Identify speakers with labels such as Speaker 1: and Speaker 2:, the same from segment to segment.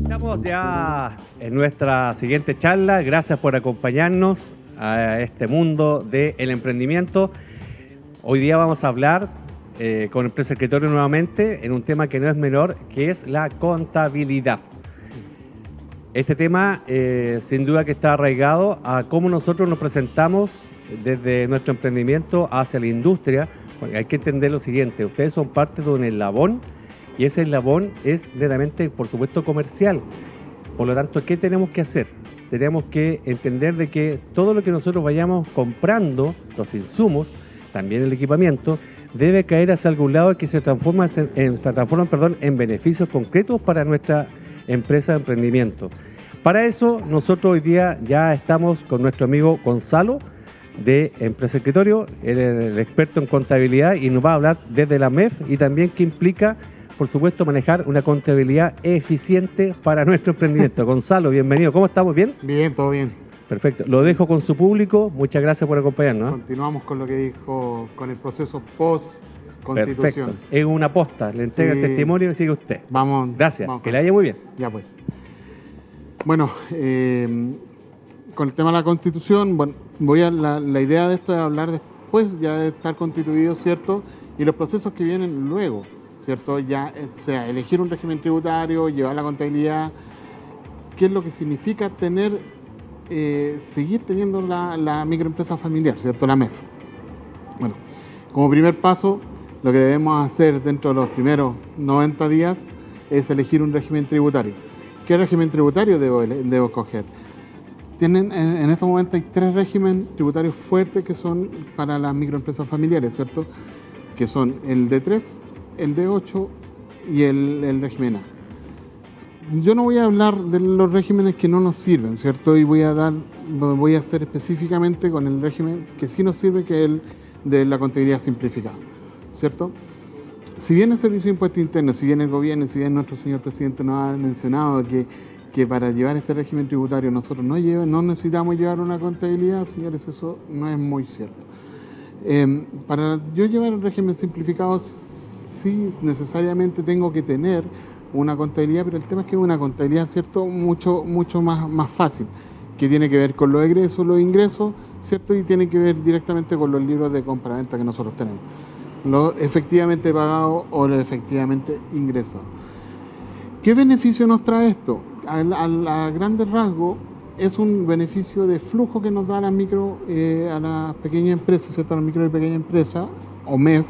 Speaker 1: Estamos ya en nuestra siguiente charla. Gracias por acompañarnos a este mundo del emprendimiento. Hoy día vamos a hablar con el prescriptorio nuevamente en un tema que no es menor, que es la contabilidad. Este tema sin duda que está arraigado a cómo nosotros nos presentamos desde nuestro emprendimiento hacia la industria. Hay que entender lo siguiente: ustedes son parte de un eslabón y ese eslabón es netamente, por supuesto, comercial. Por lo tanto, ¿qué tenemos que hacer? Tenemos que entender de que todo lo que nosotros vayamos comprando, los insumos, también el equipamiento, debe caer hacia algún lado que se transforman en beneficios concretos para nuestra empresa de emprendimiento. Para eso, nosotros hoy día ya estamos con nuestro amigo Gonzalo de Empresa Escritorio, el experto en contabilidad, y nos va a hablar desde la MEF y también qué implica, por supuesto, manejar una contabilidad eficiente para nuestro emprendimiento. Gonzalo, bienvenido. ¿Cómo estamos? ¿Bien?
Speaker 2: Bien, todo bien.
Speaker 1: Perfecto. Lo dejo con su público. Muchas gracias por acompañarnos.
Speaker 2: Continuamos con lo que dijo, con el proceso post-constitución.
Speaker 1: Perfecto. Es una posta. Le entrega el testimonio y sigue usted.
Speaker 2: Vamos.
Speaker 1: Gracias.
Speaker 2: Vamos
Speaker 1: que le vaya muy bien.
Speaker 2: Ya pues. Bueno, con el tema de la Constitución, bueno, la idea de esto es hablar después ya de estar constituido, ¿cierto? Y los procesos que vienen luego, ¿cierto? Ya sea elegir un régimen tributario, llevar la contabilidad, qué es lo que significa seguir teniendo la microempresa familiar, ¿cierto? La MEF. Bueno, como primer paso, lo que debemos hacer dentro de los primeros 90 días es elegir un régimen tributario. ¿Qué régimen tributario debo escoger? En estos momentos hay 3 regímenes tributarios fuertes que son para las microempresas familiares, ¿cierto? Que son el D3, el D8 y el régimen A. Yo no voy a hablar de los regímenes que no nos sirven, ¿cierto? Y voy a hacer específicamente con el régimen que sí nos sirve, que es el de la contabilidad simplificada, ¿cierto? Si bien el Servicio de Impuestos Internos, si bien el gobierno, si bien nuestro señor presidente nos ha mencionado que para llevar este régimen tributario nosotros no necesitamos llevar una contabilidad, señores, eso no es muy cierto. Para yo llevar el régimen simplificado, sí necesariamente tengo que tener una contabilidad, pero el tema es que es una contabilidad, ¿cierto?, mucho más fácil, que tiene que ver con los egresos, los ingresos, ¿cierto?, y tiene que ver directamente con los libros de compra-venta que nosotros tenemos, lo efectivamente pagado o lo efectivamente ingresado. ¿Qué beneficio nos trae esto? A grandes rasgos es un beneficio de flujo que nos da a las pequeñas empresas, ¿cierto?, a las micro y pequeñas empresas, o MEF,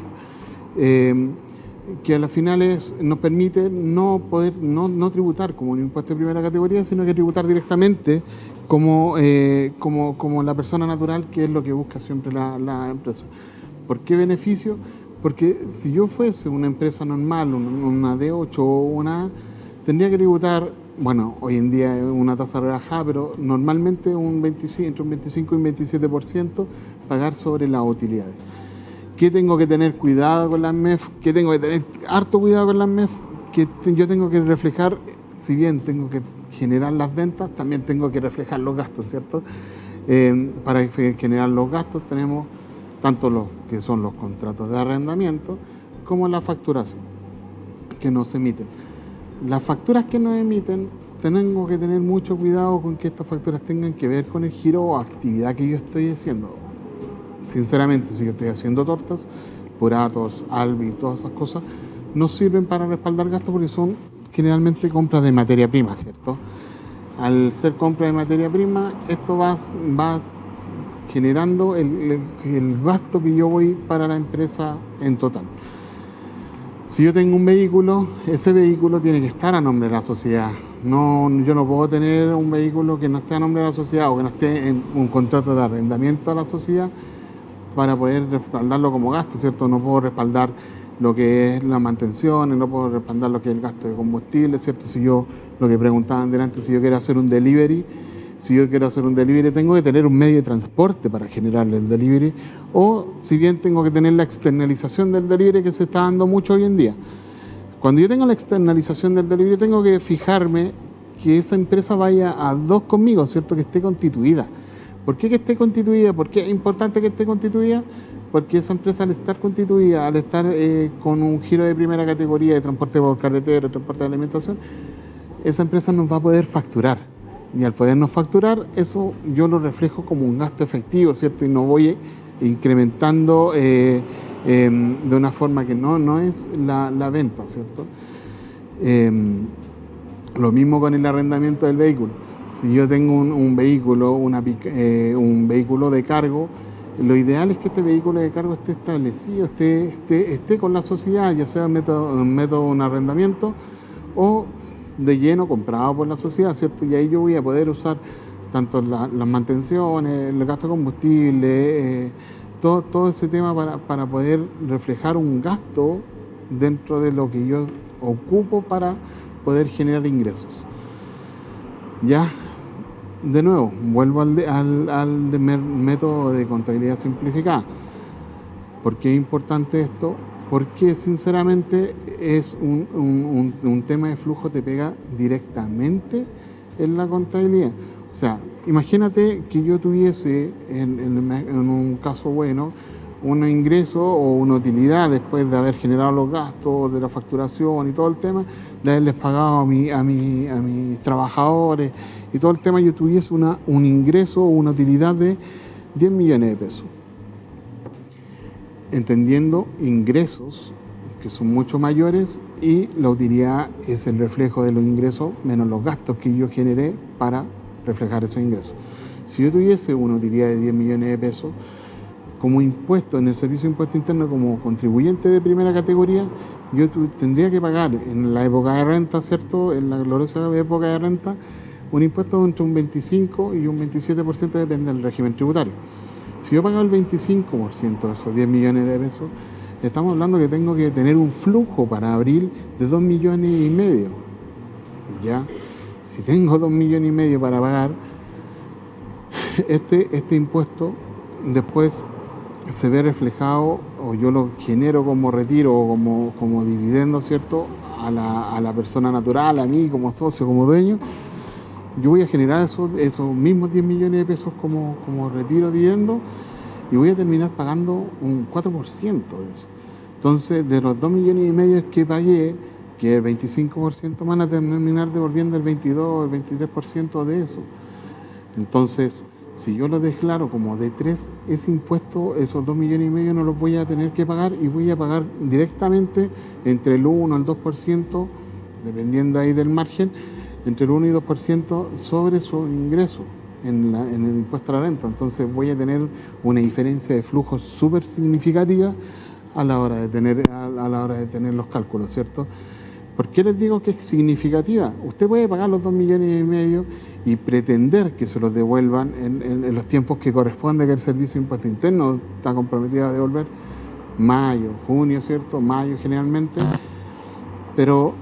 Speaker 2: que a las finales nos permite no tributar como un impuesto de primera categoría, sino que tributar directamente como la persona natural, que es lo que busca siempre la empresa. ¿Por qué beneficio? Porque si yo fuese una empresa normal, una D8 o una A, tendría que tributar, bueno, hoy en día es una tasa relajada, pero normalmente entre un 25 y un 27% pagar sobre las utilidades. ¿Qué tengo que tener cuidado con las MEF? ¿Qué tengo que tener harto cuidado con las MEF? Que yo tengo que reflejar, si bien tengo que generar las ventas, también tengo que reflejar los gastos, ¿cierto? Para generar los gastos tenemos tanto los que son los contratos de arrendamiento como la facturación que nos emiten. Las facturas que nos emiten, tengo que tener mucho cuidado con que estas facturas tengan que ver con el giro o actividad que yo estoy haciendo. Sinceramente, si yo estoy haciendo tortas, puratos, albi, todas esas cosas, no sirven para respaldar gastos porque son generalmente compras de materia prima, ¿cierto? Al ser compra de materia prima, esto va generando el gasto que yo voy para la empresa en total. Si yo tengo un vehículo, ese vehículo tiene que estar a nombre de la sociedad. Yo no puedo tener un vehículo que no esté a nombre de la sociedad o que no esté en un contrato de arrendamiento a la sociedad para poder respaldarlo como gasto, ¿cierto? No puedo respaldar lo que es la mantención, no puedo respaldar lo que es el gasto de combustible, ¿cierto? Lo que preguntaban delante, si yo quiero hacer un delivery, tengo que tener un medio de transporte para generarle el delivery, o si bien tengo que tener la externalización del delivery que se está dando mucho hoy en día. Cuando yo tengo la externalización del delivery, tengo que fijarme que esa empresa vaya a dos conmigo, ¿cierto? Que esté constituida. ¿Por qué que esté constituida? ¿Por qué es importante que esté constituida? porque esa empresa, al estar constituida, al estar con un giro de primera categoría de transporte por carretera, transporte de alimentación, esa empresa nos va a poder facturar. Y al podernos facturar, eso yo lo reflejo como un gasto efectivo, ¿cierto? Y no voy incrementando de una forma que no es la venta, ¿cierto? Lo mismo con el arrendamiento del vehículo. Si yo tengo un vehículo, un vehículo de cargo, lo ideal es que este vehículo de cargo esté establecido, esté con la sociedad, ya sea un método de un arrendamiento o de lleno comprado por la sociedad, ¿cierto? Y ahí yo voy a poder usar tanto las mantenciones, el gasto de combustible, todo ese tema para poder reflejar un gasto dentro de lo que yo ocupo para poder generar ingresos. Ya, de nuevo, vuelvo al método de contabilidad simplificada. ¿Por qué es importante esto? Porque sinceramente es un tema de flujo, te pega directamente en la contabilidad. O sea, imagínate que yo tuviese, en un caso bueno, un ingreso o una utilidad después de haber generado los gastos de la facturación y todo el tema, de haberles pagado a mis trabajadores y todo el tema, yo tuviese un ingreso o una utilidad de 10 millones de pesos. Entendiendo ingresos que son mucho mayores y la utilidad es el reflejo de los ingresos menos los gastos que yo generé para reflejar esos ingresos. Si yo tuviese una utilidad de 10 millones de pesos, como impuesto en el Servicio de Impuesto Interno, como contribuyente de primera categoría, yo tendría que pagar en la época de renta, ¿cierto? En la gloriosa época de renta, un impuesto entre un 25 y un 27%, depende del régimen tributario. Si yo pago el 25% de esos 10 millones de pesos, estamos hablando que tengo que tener un flujo para abril de 2,5 millones. ¿Ya? Si tengo 2,5 millones para pagar, este impuesto después se ve reflejado, o yo lo genero como retiro o como dividendo, ¿cierto? A la persona natural, a mí como socio, como dueño. Yo voy a generar esos mismos 10 millones de pesos como retiro, dividendo, y voy a terminar pagando un 4% de eso. Entonces, de los 2,5 millones que pagué, que el 25% van a terminar devolviendo el 22, el 23% de eso. Entonces, si yo lo declaro como D3, ese impuesto, esos 2,5 millones no los voy a tener que pagar y voy a pagar directamente entre el 1 al 2%, dependiendo ahí del margen, entre el 1 y 2% sobre su ingreso en el impuesto a la renta. Entonces voy a tener una diferencia de flujo súper significativa a la hora de tener los cálculos, ¿cierto? ¿Por qué les digo que es significativa? Usted puede pagar los 2,5 millones y pretender que se los devuelvan en los tiempos que corresponde, que el Servicio de Impuesto Interno está comprometido a devolver, mayo, junio, ¿cierto? Mayo generalmente, pero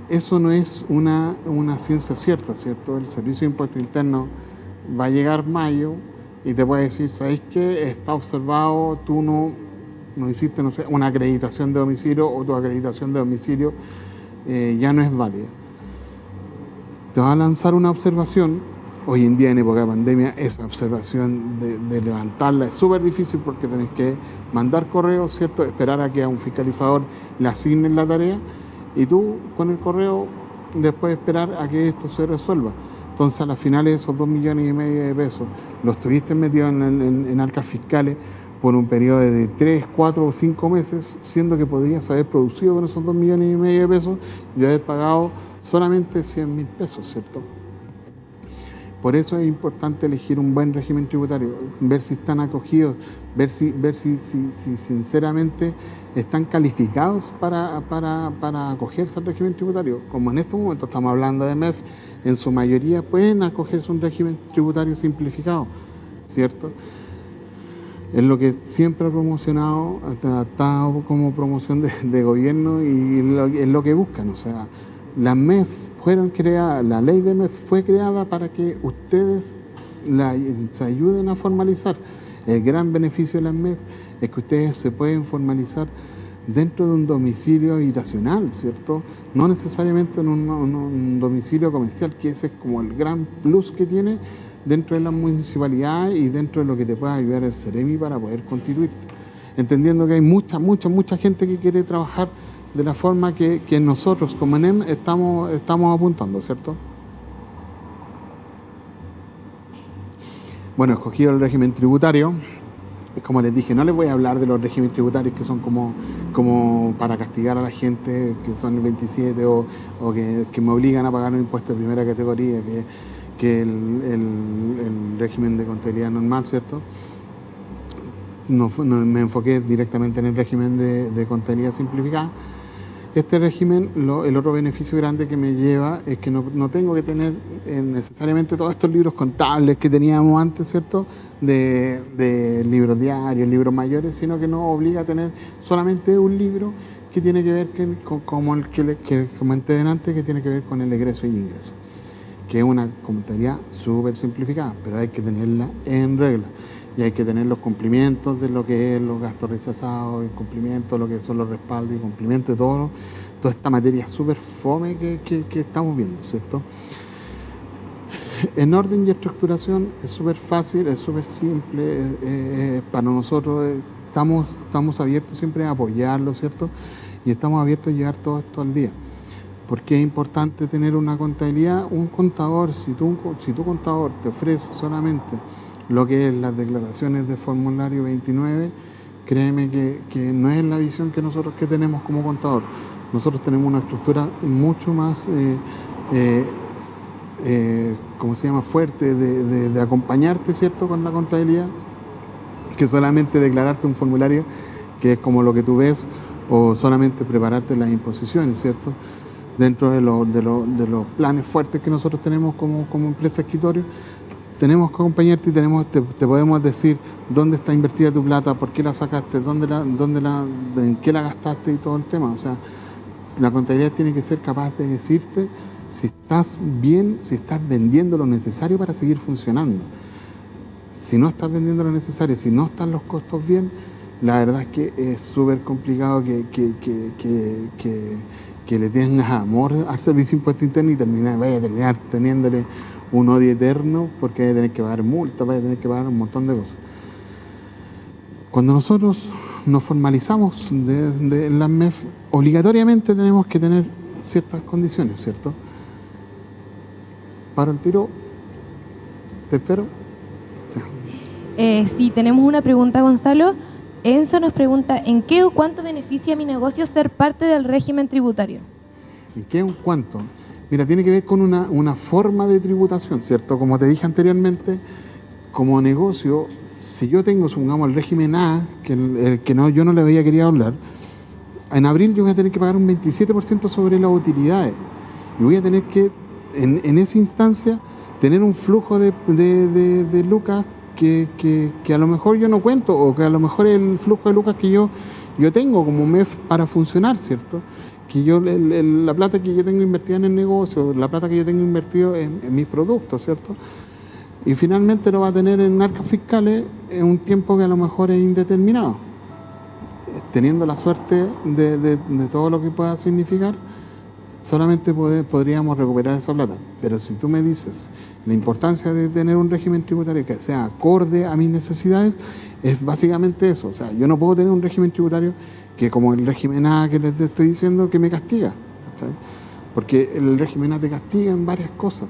Speaker 2: eso no es una ciencia cierta, ¿cierto? El Servicio de Impuesto Interno va a llegar mayo y te puede decir, ¿sabes qué? Está observado, tú no hiciste, no sé, una acreditación de domicilio, o tu acreditación de domicilio ya no es válida. Te va a lanzar una observación. Hoy en día, en época de pandemia, esa observación de levantarla es súper difícil porque tenés que mandar correo, ¿cierto? Esperar a que a un fiscalizador le asignen la tarea y tú con el correo después esperar a que esto se resuelva. Entonces, a las finales, esos 2,5 millones de pesos los tuviste metidos en arcas fiscales por un periodo de 3, 4 o 5 meses, siendo que podrías haber producido con esos 2,5 millones de pesos y haber pagado solamente 100,000 pesos, ¿cierto? Por eso es importante elegir un buen régimen tributario, ver si están acogidos, ver si sinceramente están calificados para acogerse al régimen tributario. Como en estos momentos estamos hablando de MEF, en su mayoría pueden acogerse a un régimen tributario simplificado, ¿cierto? Es lo que siempre ha promocionado, está como promoción de gobierno, y es lo que buscan. O sea, las MEF fueron creadas, la ley de MEF fue creada para que ustedes se ayuden a formalizar. El gran beneficio de las MEF es que ustedes se pueden formalizar dentro de un domicilio habitacional, ¿cierto? No necesariamente en un domicilio comercial, que ese es como el gran plus que tiene dentro de la municipalidad y dentro de lo que te pueda ayudar el Ceremi para poder constituirte. entendiendo que hay mucha gente que quiere trabajar de la forma que nosotros como ENEM estamos apuntando, ¿cierto? Bueno, escogido el régimen tributario. Como les dije, no les voy a hablar de los regímenes tributarios que son como para castigar a la gente, que son el 27 o que me obligan a pagar un impuesto de primera categoría, que el régimen de contabilidad normal, ¿cierto? No, me enfoqué directamente en el régimen de contabilidad simplificada. Este régimen, el otro beneficio grande que me lleva es que no tengo que tener necesariamente todos estos libros contables que teníamos antes, ¿cierto? De libros diarios, libros mayores, sino que nos obliga a tener solamente un libro que tiene que ver como el que comenté delante, que tiene que ver con el egreso y ingreso, que es una contabilidad súper simplificada, pero hay que tenerla en regla. Y hay que tener los cumplimientos de lo que es los gastos rechazados, el cumplimiento de lo que son los respaldos y cumplimiento de toda esta materia súper fome que estamos viendo, ¿cierto? En orden y estructuración es súper fácil, es súper simple, para nosotros estamos abiertos siempre a apoyarlo, ¿cierto? Y estamos abiertos a llevar todo esto al día. Porque es importante tener una contabilidad, un contador, si tu contador te ofrece solamente lo que es las declaraciones de formulario 29, créeme que no es la visión que nosotros que tenemos como contador. Nosotros tenemos una estructura mucho más, ¿cómo se llama?, fuerte de acompañarte, ¿cierto?, con la contabilidad, que solamente declararte un formulario que es como lo que tú ves, o solamente prepararte las imposiciones, ¿cierto? Dentro de los planes fuertes que nosotros tenemos como empresa escritorio, tenemos que acompañarte y te podemos decir dónde está invertida tu plata, por qué la sacaste, en qué la gastaste y todo el tema. O sea, la contabilidad tiene que ser capaz de decirte si estás bien, si estás vendiendo lo necesario para seguir funcionando. Si no estás vendiendo lo necesario, si no están los costos bien, la verdad es que es súper complicado que le tengas amor al servicio de impuesto interno y vaya a terminar teniéndole un odio eterno, porque vaya a tener que pagar multas, vaya a tener que pagar un montón de cosas. Cuando nosotros nos formalizamos de la MEF, obligatoriamente tenemos que tener ciertas condiciones, ¿cierto? Paro el tiro, te espero.
Speaker 3: Sí, tenemos una pregunta, Gonzalo. Enzo nos pregunta, ¿en qué o cuánto beneficia a mi negocio ser parte del régimen tributario?
Speaker 2: ¿En qué o cuánto? Mira, tiene que ver con una forma de tributación, ¿cierto? Como te dije anteriormente, como negocio, si yo tengo, supongamos, el régimen A, yo no le había querido hablar, en abril yo voy a tener que pagar un 27% sobre las utilidades. Y voy a tener que, en esa instancia, tener un flujo de lucas que a lo mejor yo no cuento, o que a lo mejor el flujo de lucas que yo tengo como MEF para funcionar, ¿cierto? Que la plata que yo tengo invertida en el negocio, la plata que yo tengo invertido en mis productos, ¿cierto? Y finalmente lo va a tener en arcas fiscales en un tiempo que a lo mejor es indeterminado. Teniendo la suerte de todo lo que pueda significar, solamente podríamos recuperar esa plata. Pero si tú me dices la importancia de tener un régimen tributario que sea acorde a mis necesidades, es básicamente eso. O sea, yo no puedo tener un régimen tributario que, como el régimen A que les estoy diciendo, que me castiga, ¿sabes? Porque el régimen A te castiga en varias cosas.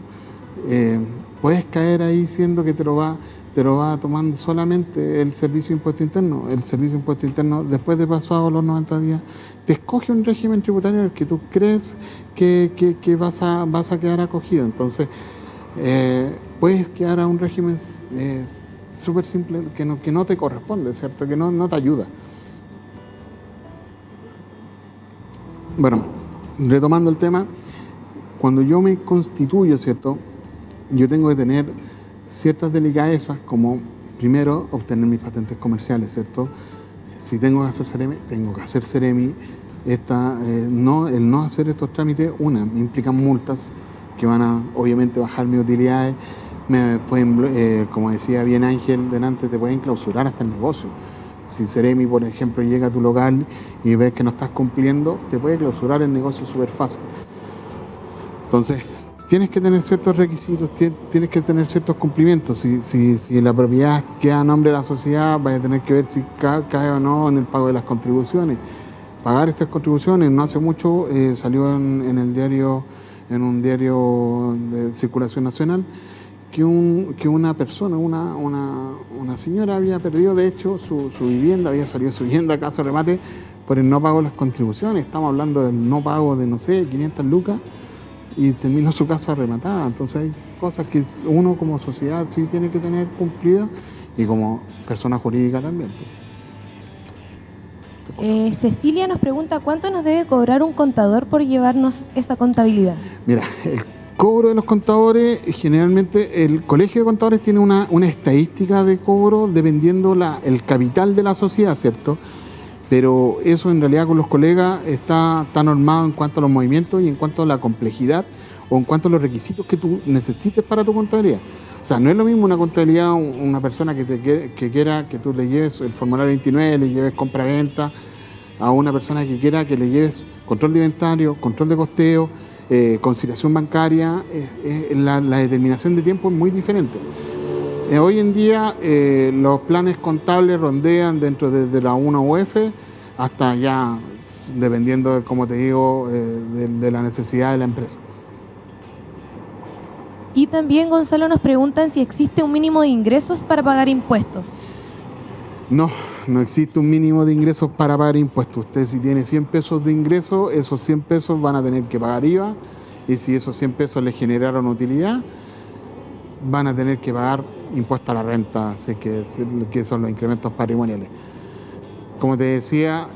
Speaker 2: Puedes caer ahí siendo que te lo va tomando solamente el Servicio de Impuesto Interno. El Servicio de Impuesto Interno, después de pasados los 90 días, te escoge un régimen tributario en el que tú crees que vas a quedar acogido. Entonces, puedes quedar a un régimen súper simple que no te corresponde, ¿cierto? Que no te ayuda. Bueno, retomando el tema, cuando yo me constituyo, ¿cierto?, yo tengo que tener ciertas delicadezas, como primero obtener mis patentes comerciales, ¿cierto? Si tengo que hacer Ceremi, tengo que hacer Ceremi. El no hacer estos trámites, me implican multas que van a obviamente bajar mis utilidades, me pueden, como decía bien Ángel delante, te pueden clausurar hasta el negocio. Si Ceremi, por ejemplo, llega a tu local y ves que no estás cumpliendo, te puede clausurar el negocio súper fácil. Entonces, tienes que tener ciertos requisitos, tienes que tener ciertos cumplimientos. Si la propiedad queda a nombre de la sociedad, vas a tener que ver si cae o no en el pago de las contribuciones. Pagar estas contribuciones. No hace mucho salió en el diario, en un diario de circulación nacional, que una persona, una señora había perdido de hecho su vivienda, había salido su vivienda a caso de remate por el no pago de las contribuciones. Estamos hablando del no pago de, no sé, 500 lucas, y terminó su casa rematada. Entonces hay cosas que uno como sociedad sí tiene que tener cumplidas, y como persona jurídica también.
Speaker 3: Cecilia nos pregunta cuánto nos debe cobrar un contador por llevarnos esa contabilidad.
Speaker 2: Mira, el cobro de los contadores, generalmente el colegio de contadores tiene una estadística de cobro dependiendo el capital de la sociedad, ¿cierto? Pero eso en realidad con los colegas está normado en cuanto a los movimientos y en cuanto a la complejidad o en cuanto a los requisitos que tú necesites para tu contabilidad. O sea, no es lo mismo una contabilidad, una persona que quiera que tú le lleves el formulario 29, le lleves compra-venta, a una persona que quiera que le lleves control de inventario, control de costeo, conciliación bancaria. La determinación de tiempo es muy diferente. Hoy en día los planes contables rondean dentro de la 1 UF hasta ya, dependiendo, como te digo, de la necesidad de la empresa.
Speaker 3: Y también Gonzalo nos preguntan si existe un mínimo de ingresos para pagar impuestos.
Speaker 2: No existe un mínimo de ingresos para pagar impuestos. Usted, si tiene 100 pesos de ingreso, esos 100 pesos van a tener que pagar IVA, y si esos 100 pesos le generaron utilidad, van a tener que pagar impuesto a la renta, así que son los incrementos patrimoniales. Como te decía,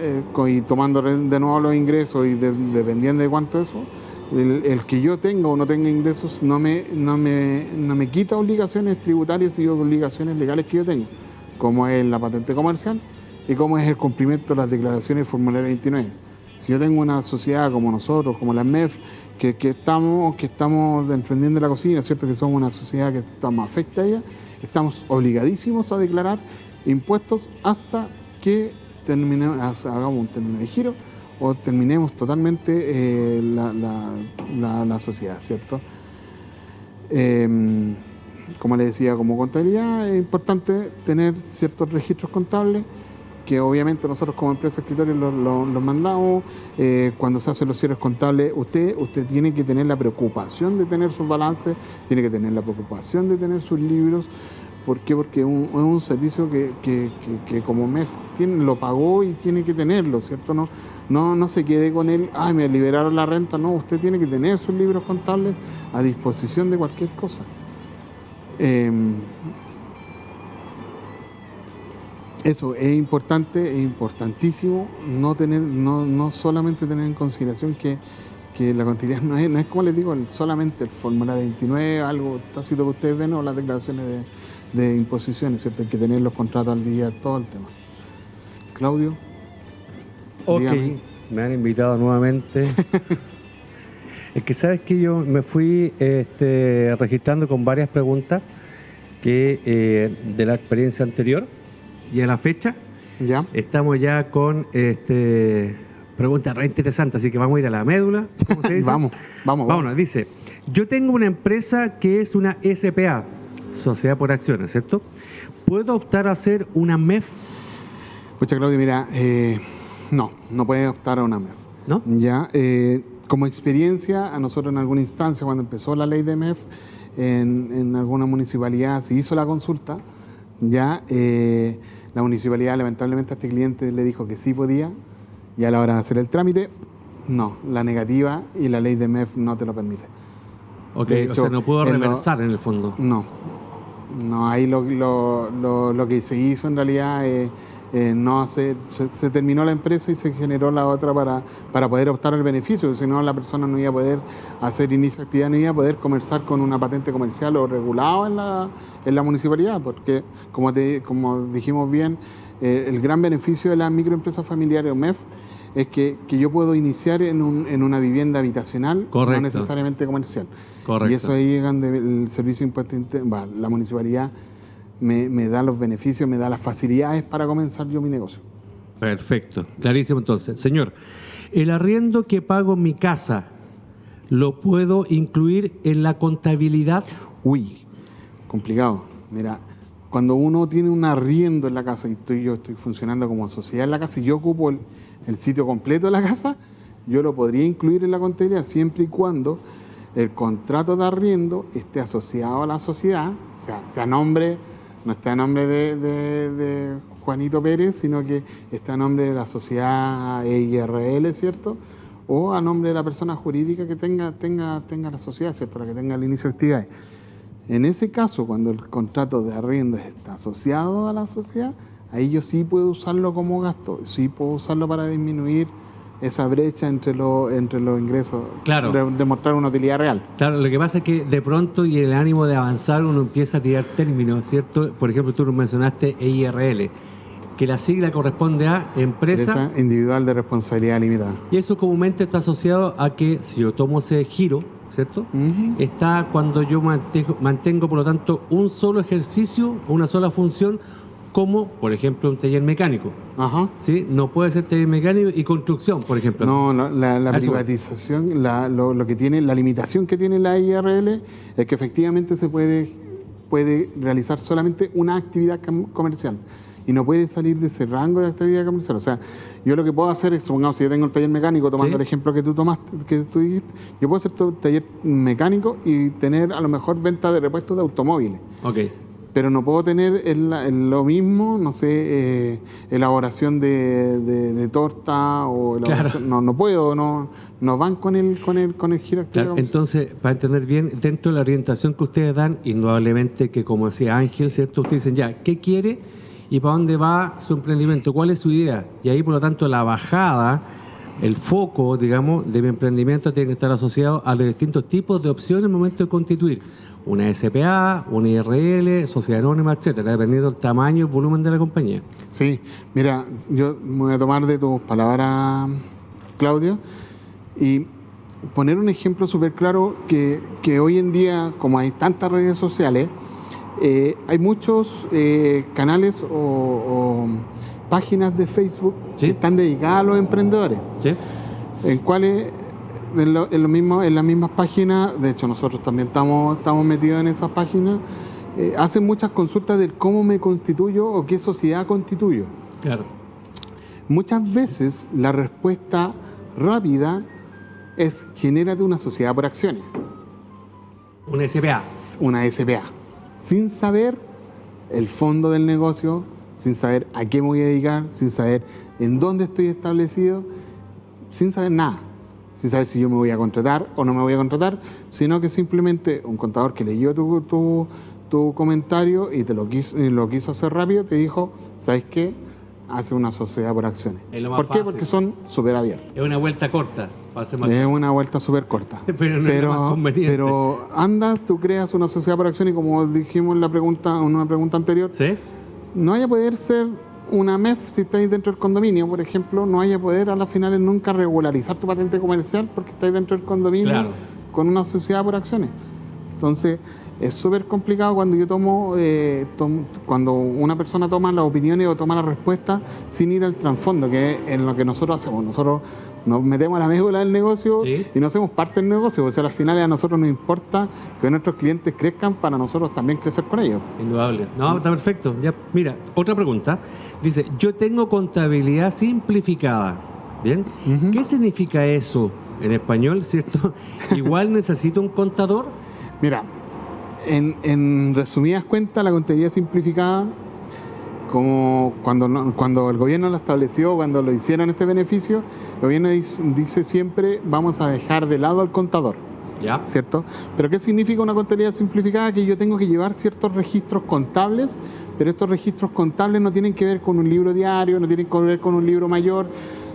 Speaker 2: y tomando de nuevo los ingresos y dependiendo de cuánto eso, el que yo tenga o no tenga ingresos no me quita obligaciones tributarias y obligaciones legales que yo tengo, como es la patente comercial y como es el cumplimiento de las declaraciones del formulario 29. Si yo tengo una sociedad como nosotros, como la MEF, que estamos emprendiendo la cocina, ¿cierto? Que somos una sociedad que estamos afecta a ella, estamos obligadísimos a declarar impuestos hasta que hagamos un término de giro o terminemos totalmente la sociedad, ¿cierto? Como les decía, como contabilidad es importante tener ciertos registros contables que obviamente nosotros como empresa de escritorios los mandamos. Cuando se hacen los cierres contables, usted tiene que tener la preocupación de tener sus balances, tiene que tener la preocupación de tener sus libros. ¿Por qué? Porque es un servicio que como MEF lo pagó y tiene que tenerlo, ¿cierto? No se quede con él, me liberaron la renta. No, usted tiene que tener sus libros contables a disposición de cualquier cosa. Eso es importante, es importantísimo no solamente tener en consideración que la contabilidad no es como les digo, solamente el formulario 29, algo tácito que ustedes ven, o las declaraciones de imposiciones, ¿cierto? Hay que tener los contratos al día, todo el tema. Claudio.
Speaker 1: Ok,
Speaker 2: dígame.
Speaker 1: Me han invitado nuevamente. Es que sabes que yo me fui registrando con varias preguntas que de la experiencia anterior. Y a la fecha,
Speaker 2: ¿Ya?
Speaker 1: estamos ya con preguntas re interesantes, así que vamos a ir a la médula. ¿Cómo se dice?
Speaker 2: Vamos.
Speaker 1: Dice, yo tengo una empresa que es una SPA, Sociedad por Acciones, ¿cierto? ¿Puedo optar a hacer una MEF?
Speaker 2: Pucha, Claudio, mira, no puedes optar a una MEF.
Speaker 1: ¿No?
Speaker 2: Ya, como experiencia, a nosotros en alguna instancia, cuando empezó la ley de MEF, en alguna municipalidad se hizo la consulta, ya, la municipalidad lamentablemente a este cliente le dijo que sí podía, y a la hora de hacer el trámite, no, la negativa, y la ley de MEF no te lo permite.
Speaker 1: Ok,
Speaker 2: De hecho,
Speaker 1: o sea, no puedo reversar en el fondo.
Speaker 2: No, ahí lo que se hizo en realidad es se terminó la empresa y se generó la otra para poder optar al beneficio, si no la persona no iba a poder hacer inicio de actividad, no iba a poder comerciar con una patente comercial o regulado en la municipalidad, porque como dijimos bien, el gran beneficio de las microempresas familiares o MEF es que yo puedo iniciar en una vivienda habitacional,
Speaker 1: correcto,
Speaker 2: no necesariamente comercial.
Speaker 1: Correcto.
Speaker 2: Y eso ahí el servicio de impuesto interno, la municipalidad me da los beneficios, me da las facilidades para comenzar yo mi negocio.
Speaker 1: Perfecto, clarísimo entonces. Señor, el arriendo que pago en mi casa, lo puedo incluir en la contabilidad?
Speaker 2: Uy, complicado. Mira, cuando uno tiene un arriendo en la casa y yo estoy funcionando como sociedad en la casa y yo ocupo el sitio completo de la casa, yo lo podría incluir en la contabilidad siempre y cuando el contrato de arriendo esté asociado a la sociedad, o sea, no está a nombre de Juanito Pérez, sino que está a nombre de la sociedad EIRL, ¿cierto? O a nombre de la persona jurídica que tenga la sociedad, ¿cierto? La que tenga el inicio de actividades. En ese caso, cuando el contrato de arriendo está asociado a la sociedad, ahí yo sí puedo usarlo como gasto, sí puedo usarlo para disminuir esa brecha entre los ingresos,
Speaker 1: Claro.
Speaker 2: Demostrar una utilidad real.
Speaker 1: Claro, lo que pasa es que de pronto y el ánimo de avanzar uno empieza a tirar términos, ¿cierto? Por ejemplo, tú mencionaste EIRL, que la sigla corresponde a empresa,
Speaker 2: Empresa individual de responsabilidad limitada.
Speaker 1: y eso comúnmente está asociado a que si yo tomo ese giro, ¿cierto? Está cuando yo mantengo, por lo tanto, un solo ejercicio, una sola función, como, por ejemplo, un taller mecánico.
Speaker 2: Ajá.
Speaker 1: ¿Sí? No puede ser taller mecánico y construcción, por ejemplo.
Speaker 2: No, la
Speaker 1: Eso.
Speaker 2: privatización, lo que tiene, la limitación que tiene la IRL es que efectivamente se puede realizar solamente una actividad comercial y no puede salir de ese rango de actividad comercial. O sea, yo lo que puedo hacer es, supongamos, si yo tengo el taller mecánico, tomando
Speaker 1: Sí.
Speaker 2: el ejemplo que tú dijiste, yo puedo hacer todo taller mecánico y tener a lo mejor venta de repuestos de automóviles.
Speaker 1: Ok.
Speaker 2: Pero no puedo tener lo mismo, no sé, elaboración de torta o elaboración,
Speaker 1: Claro.
Speaker 2: no puedo, no van con el giro activo.
Speaker 1: Claro, entonces, para entender bien, dentro de la orientación que ustedes dan, indudablemente que, como decía Ángel, ¿cierto? Ustedes dicen ya, ¿qué quiere y para dónde va su emprendimiento? ¿Cuál es su idea? Y ahí, por lo tanto, la bajada, el foco, digamos, de mi emprendimiento tiene que estar asociado a los distintos tipos de opciones en el momento de constituir una SPA, una IRL, sociedad anónima, etcétera, dependiendo del tamaño y el volumen de la compañía.
Speaker 2: Sí, mira, yo me voy a tomar de tus palabras, Claudio, y poner un ejemplo súper claro que hoy en día, como hay tantas redes sociales, hay muchos canales o páginas de Facebook
Speaker 1: Sí.
Speaker 2: que están dedicadas a los emprendedores,
Speaker 1: ¿Sí?
Speaker 2: en cuales en las mismas páginas, de hecho nosotros también estamos metidos en esas páginas, hacen muchas consultas del cómo me constituyo o qué sociedad constituyo.
Speaker 1: Claro.
Speaker 2: Muchas veces la respuesta rápida es genérate una sociedad por acciones,
Speaker 1: Una SPA.
Speaker 2: una SPA, sin saber el fondo del negocio, sin saber a qué me voy a dedicar, sin saber en dónde estoy establecido, sin saber nada, sin saber si yo me voy a contratar o no me voy a contratar, sino que simplemente un contador que leyó tu comentario y te lo quiso hacer rápido, te dijo, ¿sabes qué? Hace una sociedad por acciones.
Speaker 1: Es lo más
Speaker 2: ¿Por qué?
Speaker 1: fácil.
Speaker 2: Porque son súper abiertos.
Speaker 1: Es una vuelta corta, para hacer más.
Speaker 2: Es una vuelta súper corta.
Speaker 1: Pero no es la más conveniente.
Speaker 2: Pero anda, tú creas una sociedad por acciones y como dijimos en una pregunta anterior,
Speaker 1: ¿Sí?
Speaker 2: no vaya a poder ser una MEF si estáis dentro del condominio, por ejemplo, no vaya a poder a las finales nunca regularizar tu patente comercial porque estáis dentro del condominio
Speaker 1: Claro.
Speaker 2: con una sociedad por acciones. Entonces, es súper complicado cuando yo cuando una persona toma las opiniones o toma las respuestas sin ir al trasfondo, que es en lo que nosotros hacemos. Nosotros nos metemos a la médula del negocio
Speaker 1: Sí.
Speaker 2: y no hacemos parte del negocio. O sea, al final a nosotros nos importa que nuestros clientes crezcan para nosotros también crecer con ellos.
Speaker 1: Indudable. No, está perfecto. Ya, mira, otra pregunta. Dice, yo tengo contabilidad simplificada. ¿Bien?
Speaker 2: Ujú.
Speaker 1: ¿Qué significa eso en español, cierto? Igual necesito un contador.
Speaker 2: Mira, en resumidas cuentas, la contabilidad simplificada, como cuando el gobierno la estableció, cuando lo hicieron este beneficio, el gobierno dice siempre, vamos a dejar de lado al contador,
Speaker 1: Ya.
Speaker 2: ¿cierto? Pero ¿qué significa una contabilidad simplificada? Que yo tengo que llevar ciertos registros contables, pero estos registros contables no tienen que ver con un libro diario, no tienen que ver con un libro mayor,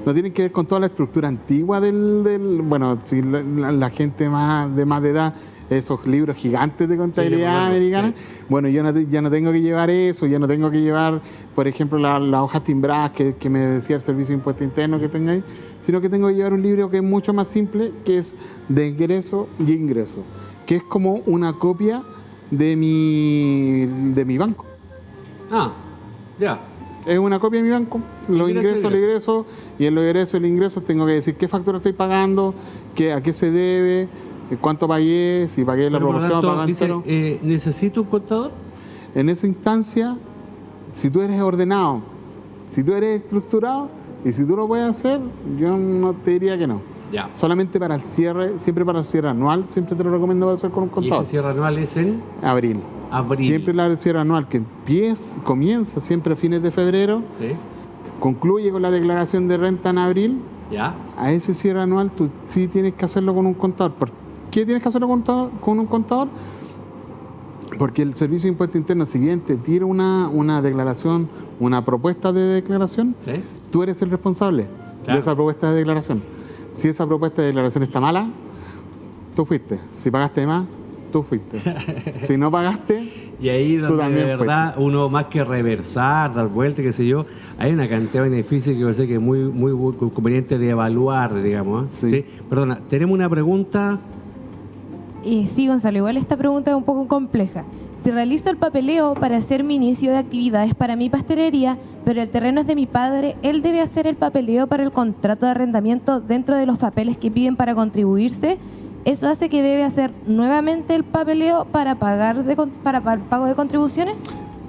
Speaker 2: no tienen que ver con toda la estructura antigua bueno, si la gente de más de edad, esos libros gigantes de contabilidad americana,
Speaker 1: sí.
Speaker 2: bueno, ya no tengo que llevar eso, ya no tengo que llevar, por ejemplo, las hojas timbradas que me decía el Servicio de Impuesto Interno que tengáis, sino que tengo que llevar un libro que es mucho más simple, que es de ingreso y ingreso, que es como una copia de mi banco.
Speaker 1: Ah, ya.
Speaker 2: Es una copia de mi banco, los ingresos, el ingreso, y en los ingresos, el ingreso tengo que decir qué factura estoy pagando, a qué se debe, cuánto pagué, si pagué la proporción, pagué entero.
Speaker 1: ¿Necesito un contador?
Speaker 2: En esa instancia, si tú eres ordenado, si tú eres estructurado, y si tú lo puedes hacer, yo no te diría que no.
Speaker 1: Ya.
Speaker 2: Solamente para el cierre, siempre para el cierre anual, siempre te lo recomiendo hacer con un contador.
Speaker 1: ¿Y ese cierre anual es en?
Speaker 2: Abril. Siempre el cierre anual que comienza siempre a fines de febrero,
Speaker 1: ¿sí?
Speaker 2: Concluye con la declaración de renta en abril.
Speaker 1: ¿Ya?
Speaker 2: A ese cierre anual tú sí tienes que hacerlo con un contador. ¿Por qué tienes que hacerlo con un contador? Porque el Servicio de Impuesto Interno, si bien te tira una declaración, una propuesta de declaración,
Speaker 1: ¿sí?
Speaker 2: Tú eres el responsable de esa propuesta de declaración. Si esa propuesta de declaración está mala, tú fuiste. Si pagaste más, tú fuiste. Si no pagaste,
Speaker 1: y ahí donde
Speaker 2: también
Speaker 1: de verdad
Speaker 2: fuiste.
Speaker 1: uno más que reversar, dar vuelta, qué sé yo, hay una cantidad de beneficios que yo sé que es muy, muy conveniente de evaluar, digamos. ¿Eh?
Speaker 2: Sí.
Speaker 1: ¿Sí? Perdona, tenemos una pregunta.
Speaker 3: Sí, Gonzalo, igual esta pregunta es un poco compleja. Si realizo el papeleo para hacer mi inicio de actividades para mi pastelería, pero el terreno es de mi padre, ¿él debe hacer el papeleo para el contrato de arrendamiento dentro de los papeles que piden para contribuirse? ¿Eso hace que debe hacer nuevamente el papeleo para pagar para el pago de contribuciones?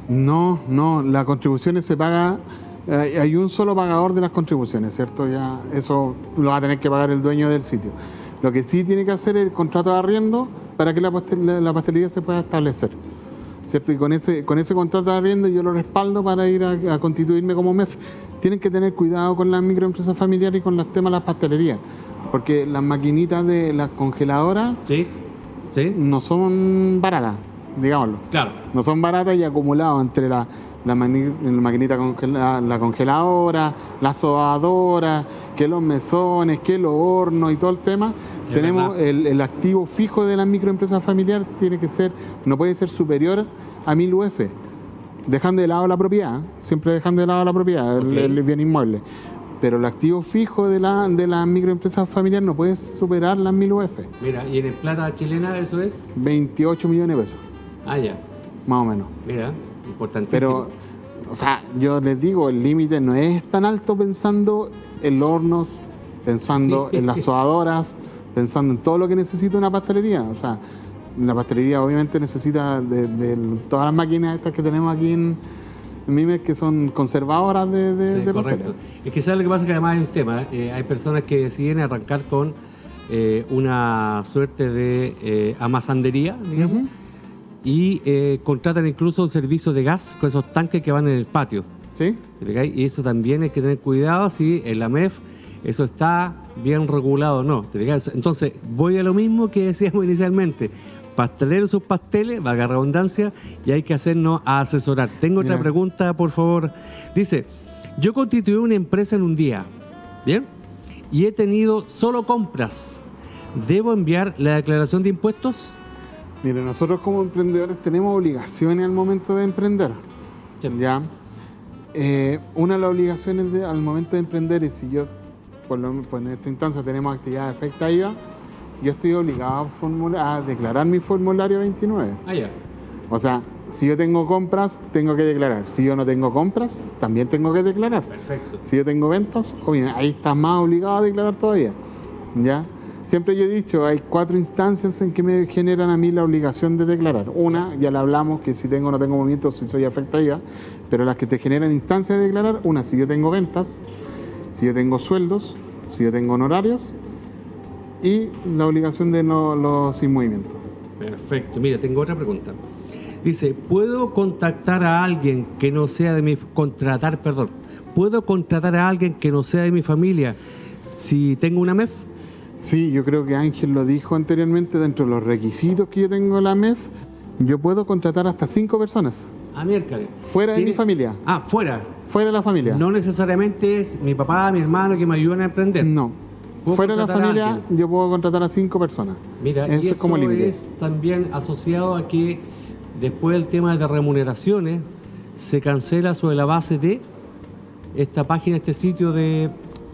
Speaker 2: No, las contribuciones se pagan, hay un solo pagador de las contribuciones, ¿cierto? Ya eso lo va a tener que pagar el dueño del sitio. Lo que sí tiene que hacer es el contrato de arriendo para que la pastelería se pueda establecer, ¿cierto? Y con ese contrato de arriendo yo lo respaldo para ir a constituirme como MEF. Tienen que tener cuidado con las microempresas familiares y con los temas de las pastelerías, porque las maquinitas de las congeladoras
Speaker 1: ¿Sí? ¿Sí?
Speaker 2: no son baratas, digámoslo.
Speaker 1: Claro.
Speaker 2: No son baratas y acumulados entre la maquinita la congeladora, la sobadora, que los mesones, que los hornos y todo el tema.
Speaker 1: Es
Speaker 2: Tenemos
Speaker 1: verdad.
Speaker 2: el activo fijo de las microempresas familiares, no puede ser superior a 1000 UF, dejando de lado la propiedad, siempre dejando de lado la propiedad,
Speaker 1: Ok.
Speaker 2: el bien inmueble. Pero el activo fijo de las microempresas familiares no puede superar las 1000 UF,
Speaker 1: Mira, y en plata chilena eso es.
Speaker 2: 28 millones de pesos,
Speaker 1: Ah, ya.
Speaker 2: más o menos.
Speaker 1: Mira, importantísimo.
Speaker 2: Pero, o sea, yo les digo, el límite no es tan alto pensando en los hornos, pensando en las sobadoras, pensando en todo lo que necesita una pastelería. O sea, la pastelería obviamente necesita de todas las máquinas estas que tenemos aquí en Mimes, que son conservadoras de
Speaker 1: Sí, correcto.
Speaker 2: pasteles.
Speaker 1: Es que ¿sabes lo que pasa? Que además hay un tema. Hay personas que deciden arrancar con una suerte de amasandería, digamos,
Speaker 2: Ujú.
Speaker 1: y contratan incluso un servicio de gas con esos tanques que van en el patio.
Speaker 2: ¿Sí?
Speaker 1: ¿Te fijáis? Y eso también hay que tener cuidado si en la MEF eso está bien regulado o no. ¿Te fijáis? Entonces, voy a lo mismo que decíamos inicialmente. Pasteleros sus pasteles, valga redundancia, y hay que hacernos a asesorar. Tengo otra
Speaker 2: Mira.
Speaker 1: pregunta, por favor. Dice, yo constituí una empresa en un día, ¿bien? Y he tenido solo compras. ¿Debo enviar la declaración de impuestos?
Speaker 2: Mire, nosotros como emprendedores tenemos obligaciones al momento de emprender.
Speaker 1: Sí.
Speaker 2: ¿Ya? Una de las obligaciones al momento de emprender es si yo, pues en esta instancia tenemos actividad de efecta IVA, yo estoy obligado a declarar mi formulario 29.
Speaker 1: Ah, ya.
Speaker 2: O sea, si yo tengo compras, tengo que declarar. Si yo no tengo compras, también tengo que declarar.
Speaker 1: Perfecto.
Speaker 2: Si yo tengo ventas, obviamente, ahí estás más obligado a declarar todavía. ¿Ya? Siempre yo he dicho, hay 4 instancias en que me generan a mí la obligación de declarar. Una, ya la hablamos, que si tengo o no tengo movimientos, si soy afecta IVA, pero las que te generan instancias de declarar, una, si yo tengo ventas, si yo tengo sueldos, si yo tengo honorarios, y la obligación de los sin movimiento.
Speaker 1: Perfecto. Mira, tengo otra pregunta. Dice, ¿puedo contratar a alguien que no sea de mi... ¿Puedo contratar a alguien que no sea de mi familia si tengo una MEF?
Speaker 2: Sí, yo creo que Ángel lo dijo anteriormente, dentro de los requisitos que yo tengo en la MEF, yo puedo contratar hasta 5 personas,
Speaker 1: Ah, miércoles.
Speaker 2: fuera de mi familia,
Speaker 1: Ah, fuera.
Speaker 2: fuera de la familia.
Speaker 1: No necesariamente es mi papá, mi hermano que me ayudan a emprender.
Speaker 2: No.
Speaker 1: ¿Puedo
Speaker 2: Fuera de la
Speaker 1: contratar a
Speaker 2: familia,
Speaker 1: alguien?
Speaker 2: yo puedo contratar a 5 personas.
Speaker 1: Mira,
Speaker 2: Eso
Speaker 1: y
Speaker 2: es como límite.
Speaker 1: es también asociado a que después del tema de remuneraciones se cancela sobre la base de esta página, este sitio de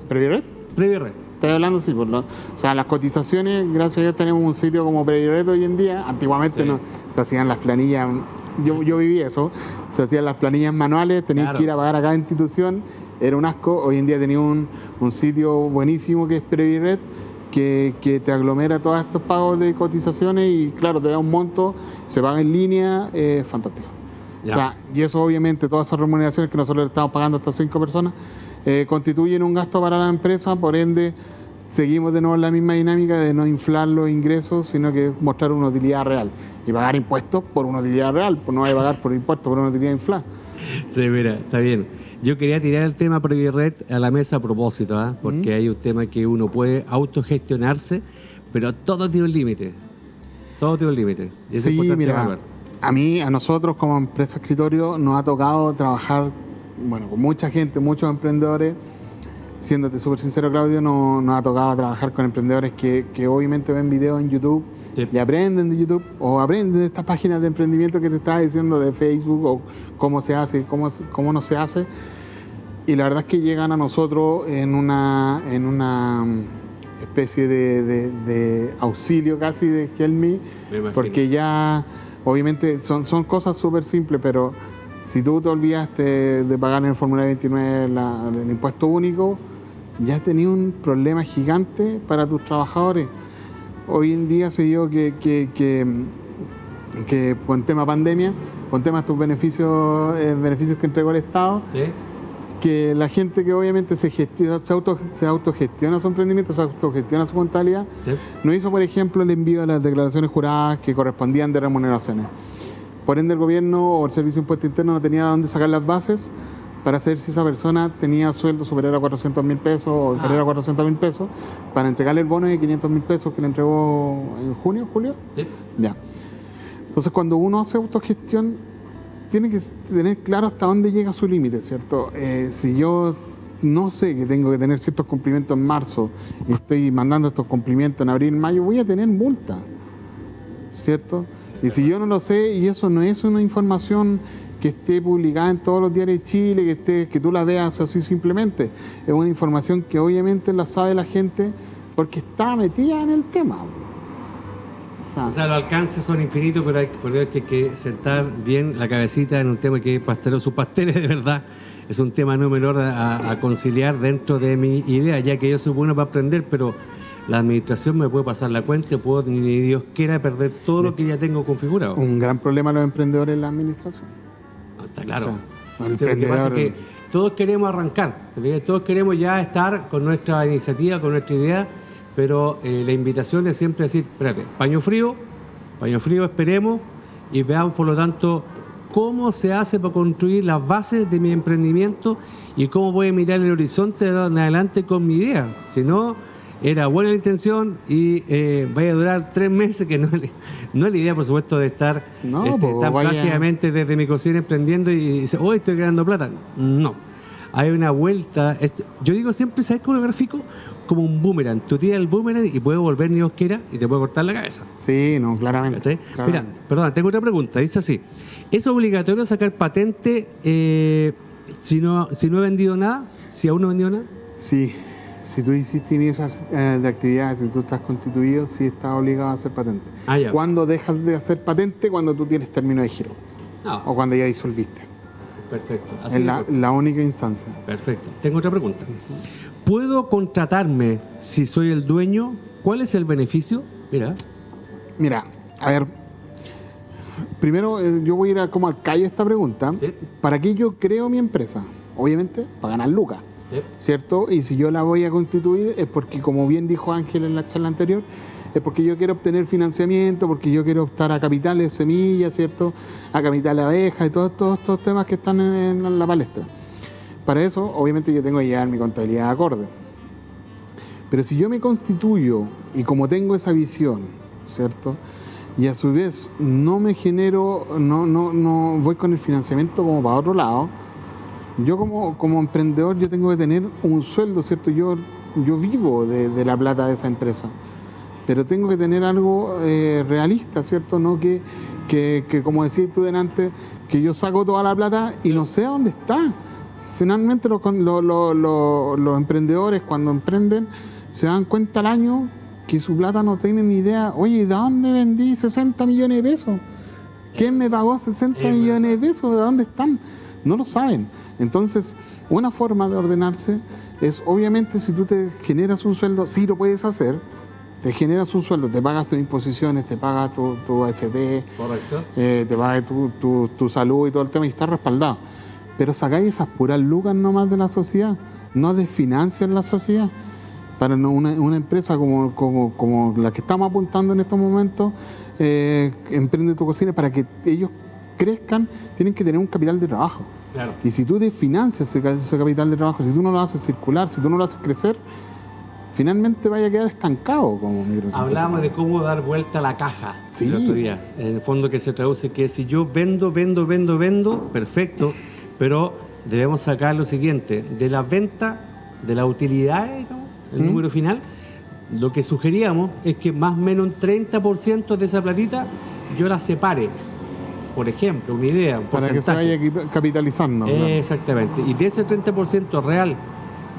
Speaker 2: ¿Previred?
Speaker 1: Previred.
Speaker 2: Estoy hablando, sí, por lo. O sea, las cotizaciones, gracias a Dios tenemos un sitio como Previred hoy en día. Antiguamente
Speaker 1: Sí.
Speaker 2: no se hacían las planillas yo viví eso. Se hacían las planillas manuales, tenías
Speaker 1: Claro.
Speaker 2: que ir a pagar a cada institución, era un asco. Hoy en día tenía un sitio buenísimo que es Previred, que te aglomera todos estos pagos de cotizaciones y claro, te da un monto, se paga en línea, fantástico.
Speaker 1: Ya.
Speaker 2: O sea, y eso obviamente, todas esas remuneraciones que nosotros le estamos pagando a estas 5 personas, constituyen un gasto para la empresa, por ende seguimos de nuevo en la misma dinámica de no inflar los ingresos, sino que mostrar una utilidad real. Y pagar impuestos por una utilidad real, pues no hay que pagar por impuestos por una utilidad inflada.
Speaker 1: Sí, mira, está bien. Yo quería tirar el tema Previred a la mesa a propósito, ¿ah? Porque hay un tema que uno puede autogestionarse, pero todo tiene un límite. Todo tiene un límite. Y eso es
Speaker 2: Sí,
Speaker 1: importante
Speaker 2: mira,
Speaker 1: evaluar.
Speaker 2: a nosotros como empresa escritorio nos ha tocado trabajar, bueno, con mucha gente, muchos emprendedores. Siéndote súper sincero, Claudio, nos ha tocado trabajar con emprendedores que obviamente ven videos en YouTube
Speaker 1: Sí.
Speaker 2: y aprenden de YouTube o aprenden de estas páginas de emprendimiento que te estaba diciendo de Facebook o cómo se hace, cómo no se hace. Y la verdad es que llegan a nosotros en una especie de auxilio casi de Help Me,
Speaker 1: Me imagino.
Speaker 2: porque ya obviamente son cosas súper simples, pero si tú te olvidaste de pagar en el formulario 29 el impuesto único, ya has tenido un problema gigante para tus trabajadores. Hoy en día se dio que con tema pandemia, con tema de estos beneficios que entregó el Estado,
Speaker 1: ¿Sí?
Speaker 2: que la gente que obviamente se autogestiona su emprendimiento, se autogestiona su contabilidad,
Speaker 1: ¿Sí?
Speaker 2: no hizo, por ejemplo, el envío de las declaraciones juradas que correspondían de remuneraciones. Por ende, el gobierno o el Servicio de Impuesto Interno no tenía dónde sacar las bases para saber si esa persona tenía sueldo superior a 400.000 pesos o inferior a 400.000 pesos, para entregarle el bono de 500.000 pesos que le entregó en julio.
Speaker 1: ¿Sí?
Speaker 2: Ya. Entonces, cuando uno hace autogestión, tiene que tener claro hasta dónde llega su límite, ¿cierto? Si yo no sé que tengo que tener ciertos cumplimientos en marzo y estoy mandando estos cumplimientos en abril, mayo, voy a tener multa, ¿cierto? Y si yo no lo sé, y eso no es una información que esté publicada en todos los diarios de Chile, que tú la veas así simplemente, es una información que obviamente la sabe la gente porque está metida en el tema.
Speaker 1: O sea, los alcances son infinitos, pero por Dios que hay que sentar bien la cabecita en un tema que es pastelero sus pasteles, de verdad. Es un tema no menor a conciliar dentro de mi idea, ya que yo soy bueno para aprender, pero la administración me puede pasar la cuenta y puedo, ni Dios quiera, perder todo lo que ya tengo configurado.
Speaker 2: Un gran problema de los emprendedores en la administración.
Speaker 1: No, está claro.
Speaker 2: O sea, el
Speaker 1: Sí, lo que pasa es
Speaker 2: emprendedor-
Speaker 1: que todos queremos arrancar, ¿te fijas? Todos queremos ya estar con nuestra iniciativa, con nuestra idea, pero la invitación es siempre decir, espérate, paño frío, esperemos y veamos por lo tanto cómo se hace para construir las bases de mi emprendimiento y cómo voy a mirar el horizonte de ahora en adelante con mi idea. Si no, era buena la intención y vaya a durar 3 meses, que no es la idea, por supuesto, de estar
Speaker 2: No, pues,
Speaker 1: tan
Speaker 2: vaya-
Speaker 1: plácidamente desde mi cocina emprendiendo y dice, oh, estoy ganando plata. No. Hay una vuelta. Yo digo siempre, ¿sabes cómo lo grafico? Como un boomerang. Tú tiras el boomerang y puede volver ni Dios quiera y te puede cortar la cabeza.
Speaker 2: Sí, no, claramente.
Speaker 1: ¿Cachai? Mira,
Speaker 2: claramente.
Speaker 1: perdón, tengo otra pregunta. Dice así: ¿es obligatorio sacar patente si no he vendido nada? ¿Si aún no he vendido nada?
Speaker 2: Sí, si tú hiciste inicios de actividades, si tú estás constituido, sí estás obligado a hacer patente.
Speaker 1: Ah, ya.
Speaker 2: ¿Cuándo dejas de hacer patente? Cuando tú tienes término de giro
Speaker 1: No.
Speaker 2: o cuando ya disolviste.
Speaker 1: Perfecto. Así
Speaker 2: Es
Speaker 1: de-
Speaker 2: la única instancia.
Speaker 1: Perfecto. Tengo otra pregunta. ¿Puedo contratarme si soy el dueño? ¿Cuál es el beneficio? Mira.
Speaker 2: Mira, a ver, primero yo voy a ir como al calle esta pregunta.
Speaker 1: Sí.
Speaker 2: ¿Para qué yo creo mi empresa? Obviamente, para ganar lucas, ¿cierto? Y si yo la voy a constituir es porque, como bien dijo Ángel en la charla anterior, es porque yo quiero obtener financiamiento, porque yo quiero optar a capitales semillas, ¿cierto? A capitales abejas y todos estos temas que están en la palestra. Para eso, obviamente, yo tengo que llevar mi contabilidad acorde. Pero si yo me constituyo y como tengo esa visión, ¿cierto? Y a su vez no me genero, no voy con el financiamiento como para otro lado, yo como emprendedor yo tengo que tener un sueldo, ¿cierto? Yo vivo de la plata de esa empresa, pero tengo que tener algo realista, ¿cierto? No que como decías tú delante, que yo saco toda la plata y no sé a dónde está. Finalmente los emprendedores cuando emprenden se dan cuenta al año que su plata no tienen ni idea. Oye, ¿de dónde vendí 60 millones de pesos? ¿Quién me pagó 60 millones de pesos? ¿De dónde están? No lo saben. Entonces, una forma de ordenarse es, obviamente, si tú te generas un sueldo, sí lo puedes hacer, te generas un sueldo, te pagas tus imposiciones, te pagas tu AFP,
Speaker 1: Correcto.
Speaker 2: te pagas tu salud y todo el tema y está respaldado. Pero sacáis esas puras lucas nomás de la sociedad, no desfinancian la sociedad. Para una empresa como la que estamos apuntando en estos momentos, Emprende tu Cocina, para que ellos crezcan, tienen que tener un capital de trabajo.
Speaker 1: Claro.
Speaker 2: Y si tú desfinancias ese capital de trabajo, si tú no lo haces circular, si tú no lo haces crecer, finalmente vaya a quedar estancado como microempresa.
Speaker 1: Hablamos de cómo dar vuelta a la caja
Speaker 2: Sí.
Speaker 1: el otro día. En el fondo que se traduce que si yo vendo, perfecto, pero debemos sacar lo siguiente, de la venta, de la utilidad, digamos, el número final, lo que sugeríamos es que más o menos un 30% de esa platita yo la separe. Por ejemplo, una idea, un
Speaker 2: Para que se
Speaker 1: porcentaje.
Speaker 2: vaya capitalizando. Claro.
Speaker 1: Exactamente. Y de ese 30% real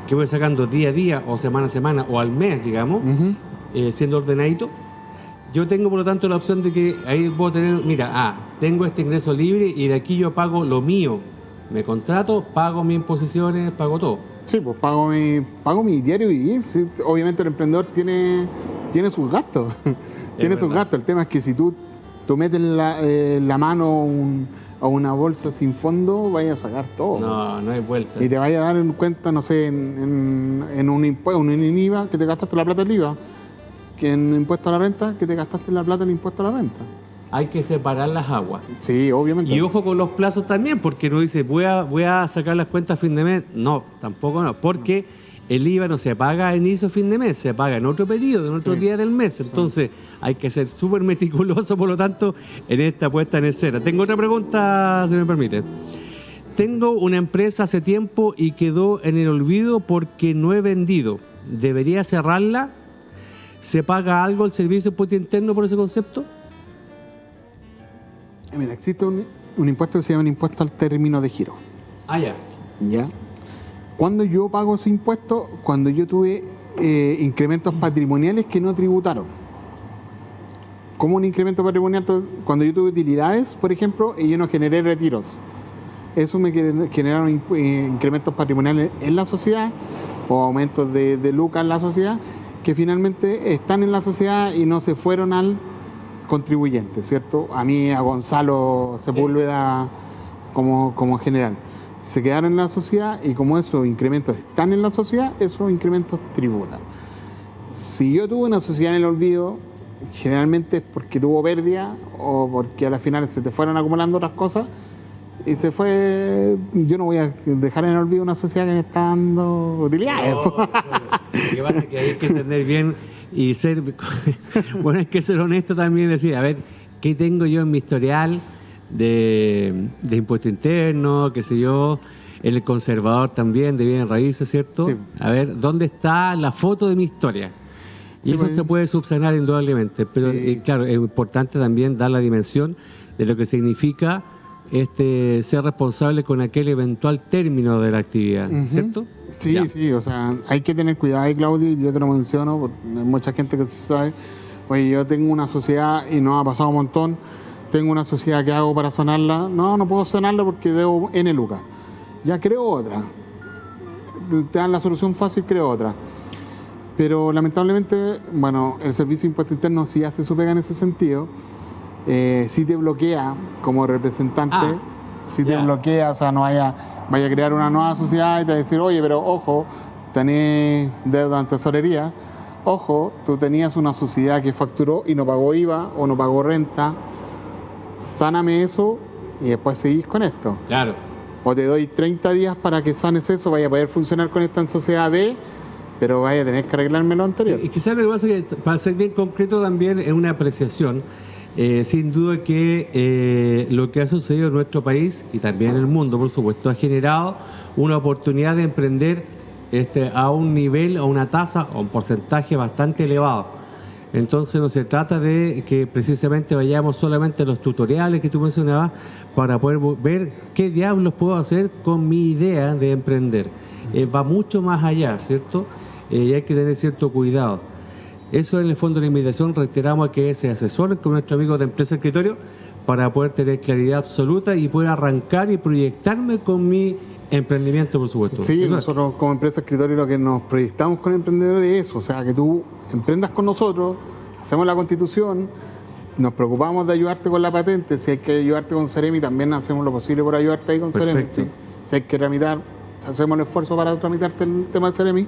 Speaker 1: que voy sacando día a día o semana a semana o al mes, digamos,
Speaker 2: Ujú.
Speaker 1: siendo ordenadito, yo tengo por lo tanto la opción de que ahí puedo tener, mira, tengo este ingreso libre y de aquí yo pago lo mío. Me contrato, pago mis imposiciones, pago todo.
Speaker 2: Sí, pues pago mi diario vivir. Sí, obviamente el emprendedor tiene sus gastos. Tiene sus
Speaker 1: verdad.
Speaker 2: gastos. El tema es que si tú metes la mano a una bolsa sin fondo, vayas a sacar todo.
Speaker 1: No hay vuelta.
Speaker 2: Y te vayas a dar en cuenta, no sé, en un impuesto, en IVA, que te gastaste la plata del IVA, que en impuesto a la renta, que te gastaste la plata en impuesto a la renta.
Speaker 1: Hay que separar las aguas.
Speaker 2: Sí, obviamente.
Speaker 1: Y ojo con los plazos también, porque uno dice, voy a sacar las cuentas a fin de mes. No, tampoco no, porque el IVA no se paga a inicio fin de mes, se paga en otro periodo, en otro
Speaker 2: Sí.
Speaker 1: día del mes. Entonces hay que ser súper meticuloso, por lo tanto, en esta puesta en escena. Tengo otra pregunta, si me permite. Tengo una empresa hace tiempo y quedó en el olvido porque no he vendido. ¿Debería cerrarla? ¿Se paga algo el servicio de impuesto interno por ese concepto?
Speaker 2: Mira, existe un impuesto que se llama el impuesto al término de giro.
Speaker 1: Ah, ya.
Speaker 2: ¿Ya? Cuando yo pago ese impuesto, cuando yo tuve incrementos patrimoniales que no tributaron. ¿Cómo un incremento patrimonial? Cuando yo tuve utilidades, por ejemplo, y yo no generé retiros. Eso me generaron incrementos patrimoniales en la sociedad o aumentos de lucas en la sociedad que finalmente están en la sociedad y no se fueron al contribuyente, ¿cierto? A mí, a Gonzalo Sepúlveda como general. Se quedaron en la sociedad y como esos incrementos están en la sociedad, esos incrementos tributan. Si yo tuve una sociedad en el olvido, generalmente es porque tuvo pérdida o porque a la final se te fueron acumulando otras cosas y se fue. Yo no voy a dejar en el olvido una sociedad que me está dando utilidades.
Speaker 1: No, lo que pasa es que hay que entender bien y ser, bueno, hay que ser honesto también y decir, a ver, ¿qué tengo yo en mi historial de impuesto interno, qué sé yo, el conservador también de bienes raíces, ¿cierto?
Speaker 2: Sí.
Speaker 1: A ver, ¿dónde está la foto de mi historia? Y
Speaker 2: Sí,
Speaker 1: eso
Speaker 2: pues.
Speaker 1: se puede subsanar indudablemente, pero
Speaker 2: Sí.
Speaker 1: claro, es importante también dar la dimensión de lo que significa ser responsable con aquel eventual término de la actividad,
Speaker 2: Ujú.
Speaker 1: ¿cierto?
Speaker 2: Sí,
Speaker 1: Ya.
Speaker 2: sí, o sea, hay que tener cuidado ahí, Claudio, y yo te lo menciono, porque hay mucha gente que sabe, oye, yo tengo una sociedad y nos ha pasado un montón, tengo una sociedad que hago para sanarla, no puedo sanarla porque debo N lucas, ya creo otra, te dan la solución fácil, creo otra. Pero lamentablemente, bueno, el Servicio de Impuesto Interno sí hace su pega en ese sentido, sí te bloquea como representante, sí te
Speaker 1: ya.
Speaker 2: bloquea, o sea, no vaya a crear una nueva sociedad y te va a decir, oye, pero ojo, tenés deuda en tesorería, ojo, tú tenías una sociedad que facturó y no pagó IVA o no pagó renta, sáname eso y después seguís con esto.
Speaker 1: Claro.
Speaker 2: O te doy 30 días para que sanes eso, vaya a poder funcionar con esta en sociedad B, pero vaya a tener que arreglarme lo anterior.
Speaker 1: Y quizás lo que pasa es que, para ser bien concreto, también es una apreciación. Sin duda que lo que ha sucedido en nuestro país y también en el mundo, por supuesto, ha generado una oportunidad de emprender a un nivel, a una tasa, a un porcentaje bastante elevado. Entonces no se trata de que precisamente vayamos solamente a los tutoriales que tú mencionabas para poder ver qué diablos puedo hacer con mi idea de emprender. Va mucho más allá, ¿cierto? Y hay que tener cierto cuidado. Eso en el fondo de la invitación reiteramos a que se asesoren con nuestro amigo de Empresa Escritorio para poder tener claridad absoluta y poder arrancar y proyectarme con mi emprendimiento, por supuesto.
Speaker 2: Sí,
Speaker 1: Eso es.
Speaker 2: nosotros como empresa escritorio lo que nos proyectamos con emprendedores es eso, o sea, que tú emprendas con nosotros, hacemos la constitución, nos preocupamos de ayudarte con la patente, si hay que ayudarte con Ceremi también hacemos lo posible por ayudarte ahí con Ceremi,
Speaker 1: Perfecto.
Speaker 2: sí. Si hay que tramitar, hacemos el esfuerzo para tramitarte el tema de Ceremi.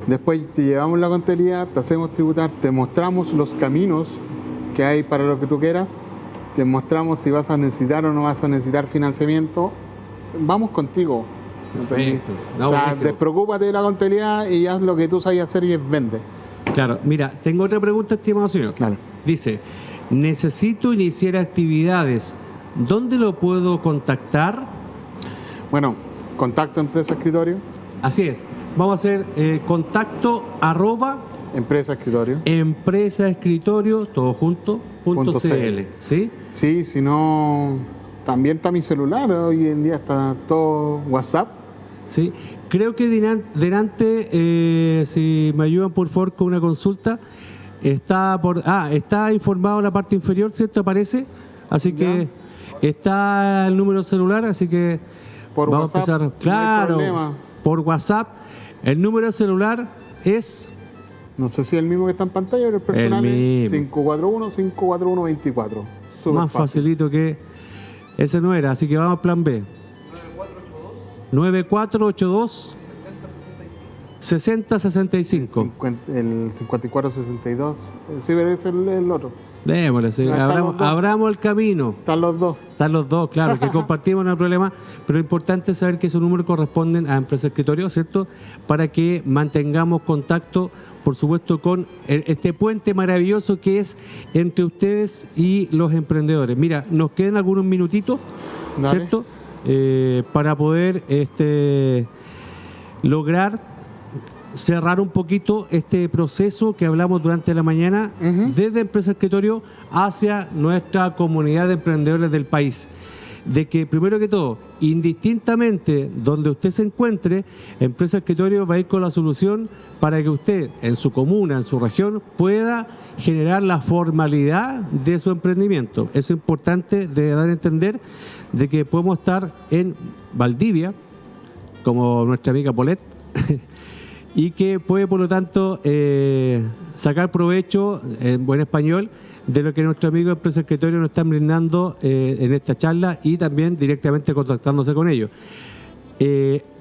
Speaker 2: Después te llevamos la contabilidad, te hacemos tributar, te mostramos los caminos que hay para lo que tú quieras, te mostramos si vas a necesitar o no vas a necesitar financiamiento. Vamos contigo.
Speaker 1: Perfecto. No,
Speaker 2: O sea,
Speaker 1: buenísimo.
Speaker 2: despreocúpate de la contabilidad y haz lo que tú sabes hacer y es vende.
Speaker 1: Claro, mira, tengo otra pregunta, estimado señor.
Speaker 2: Claro.
Speaker 1: Dice, necesito iniciar actividades. ¿Dónde lo puedo contactar?
Speaker 2: Bueno, contacto empresa escritorio,
Speaker 1: Así es. Vamos a hacer contacto @
Speaker 2: empresa escritorio.
Speaker 1: empresaescritorio, todo junto, .cl, ¿sí?
Speaker 2: Sí, si no, también está mi celular, hoy en día está todo WhatsApp.
Speaker 1: Sí. Creo que delante, si me ayudan por favor con una consulta, está informado en la parte inferior, ¿cierto? Aparece, así que está el número celular, así que
Speaker 2: Por
Speaker 1: vamos
Speaker 2: WhatsApp,
Speaker 1: a empezar,
Speaker 2: no hay
Speaker 1: claro,
Speaker 2: problema.
Speaker 1: por WhatsApp. El número celular es
Speaker 2: No sé si es el mismo que está en pantalla, pero el personal es
Speaker 1: mismo.
Speaker 2: 541-541-24. Súper
Speaker 1: más
Speaker 2: fácil.
Speaker 1: facilito que ese no era, así que vamos al plan B. 9482 6065.
Speaker 2: El 5462. Sí, pero ese es el otro.
Speaker 1: Démosle, sí.
Speaker 2: Ya están
Speaker 1: Abramos,
Speaker 2: los dos.
Speaker 1: abramos el camino.
Speaker 2: Están los dos.
Speaker 1: Están los dos, claro, que compartimos, no hay problema, pero lo importante es saber que esos números corresponden a Empresa Escritorio, ¿cierto? Para que mantengamos contacto, por supuesto, con este puente maravilloso que es entre ustedes y los emprendedores. Mira, nos quedan algunos minutitos,
Speaker 2: Dale.
Speaker 1: ¿cierto? Para poder lograr cerrar un poquito este proceso que hablamos durante la mañana
Speaker 2: Ujú.
Speaker 1: desde Empresa Escritorio hacia nuestra comunidad de emprendedores del país. De que, primero que todo, indistintamente donde usted se encuentre, Empresa Escritorio va a ir con la solución para que usted, en su comuna, en su región, pueda generar la formalidad de su emprendimiento. Eso es importante de dar a entender de que podemos estar en Valdivia, como nuestra amiga Polet, y que puede, por lo tanto, sacar provecho, en buen español, de lo que nuestro amigo Empresa Escritorio nos están brindando en esta charla y también directamente contactándose con ellos.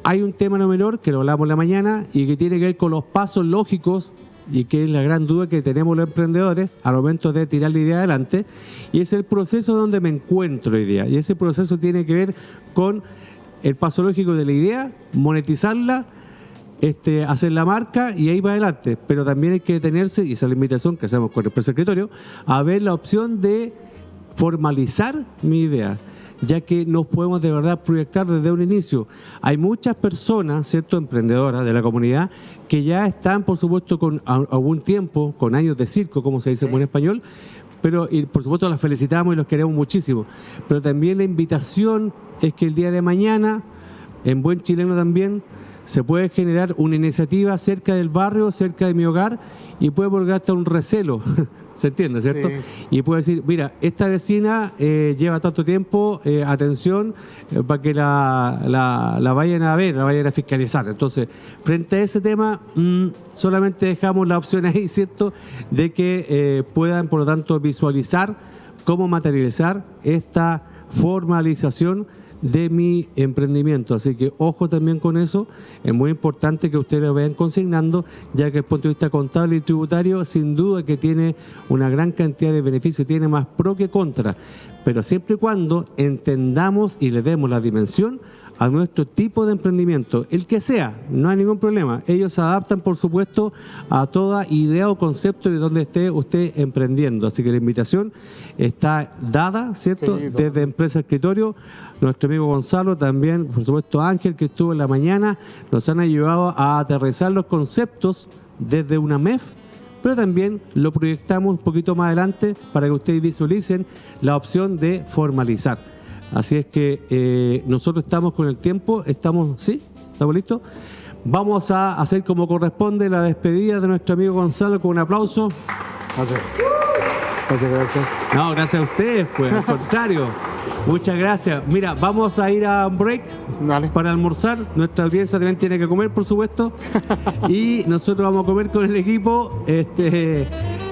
Speaker 1: Hay un tema no menor, que lo hablamos en la mañana, y que tiene que ver con los pasos lógicos, y que es la gran duda que tenemos los emprendedores al momento de tirar la idea adelante, y es el proceso donde me encuentro hoy día. Y ese proceso tiene que ver con el paso lógico de la idea, monetizarla, hacer la marca y ahí va adelante. Pero también hay que detenerse, y esa es la invitación que hacemos con el Empresa Escritorio, a ver la opción de formalizar mi idea, ya que nos podemos de verdad proyectar desde un inicio. Hay muchas personas, ¿cierto?, emprendedoras de la comunidad, que ya están, por supuesto, con algún tiempo, con años de circo, como se dice en buen español, pero y por supuesto las felicitamos y los queremos muchísimo. Pero también la invitación es que el día de mañana, en buen chileno también, se puede generar una iniciativa cerca del barrio, cerca de mi hogar, y puede volver hasta un recelo, ¿se entiende, cierto?
Speaker 2: Sí.
Speaker 1: Y puede decir, mira, esta vecina lleva tanto tiempo, atención, para que la vayan a ver, la vayan a fiscalizar. Entonces, frente a ese tema, solamente dejamos la opción ahí, ¿cierto?, de que puedan, por lo tanto, visualizar cómo materializar esta formalización de mi emprendimiento. Así que ojo también con eso, es muy importante que ustedes lo vayan consignando, ya que desde el punto de vista contable y tributario, sin duda que tiene una gran cantidad de beneficios, tiene más pro que contra, pero siempre y cuando entendamos y le demos la dimensión a nuestro tipo de emprendimiento, el que sea, no hay ningún problema. Ellos se adaptan, por supuesto, a toda idea o concepto de donde esté usted emprendiendo. Así que la invitación está dada, ¿cierto?,
Speaker 2: Sí,
Speaker 1: desde Empresa Escritorio. Nuestro amigo Gonzalo, también, por supuesto, Ángel, que estuvo en la mañana, nos han ayudado a aterrizar los conceptos desde una MEF, pero también lo proyectamos un poquito más adelante para que ustedes visualicen la opción de formalizar. Así es que nosotros estamos con el tiempo, ¿sí? ¿Estamos listos? Vamos a hacer como corresponde la despedida de nuestro amigo Gonzalo con un aplauso.
Speaker 2: Hacer. Muchas gracias.
Speaker 1: No, gracias a ustedes, pues, al contrario. Muchas gracias. Mira, vamos a ir a un break
Speaker 2: Dale.
Speaker 1: para almorzar. Nuestra audiencia también tiene que comer, por supuesto. Y nosotros vamos a comer con el equipo.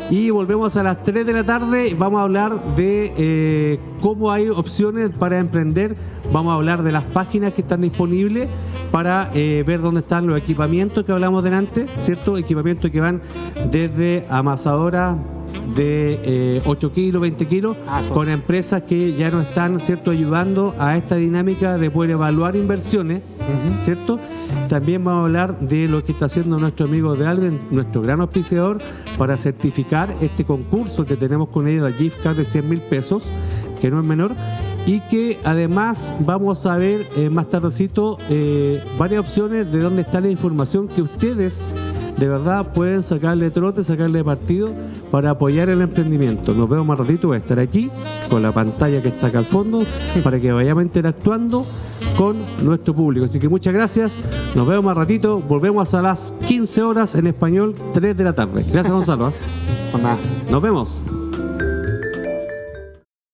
Speaker 1: Y volvemos a las 3 de la tarde. Vamos a hablar de cómo hay opciones para emprender. Vamos a hablar de las páginas que están disponibles para ver dónde están los equipamientos que hablamos delante, ¿cierto? Equipamientos que van desde amasadoras de 8 kilos, 20 kilos, con empresas que ya nos están, ¿cierto?, ayudando a esta dinámica de poder evaluar inversiones, ¿cierto? También vamos a hablar de lo que está haciendo nuestro amigo de Alben, nuestro gran auspiciador, para certificar este concurso que tenemos con ellos, la gift card de 100.000 pesos, que no es menor, y que además vamos a ver más tardecito varias opciones de dónde está la información que ustedes de verdad pueden sacarle trote, sacarle partido para apoyar el emprendimiento. Nos vemos más ratito, voy a estar aquí con la pantalla que está acá al fondo para que vayamos interactuando con nuestro público. Así que muchas gracias, nos vemos más ratito, volvemos a las 15 horas en español, 3 de la tarde. Gracias, Gonzalo.
Speaker 2: Pues nada.
Speaker 1: Nos vemos.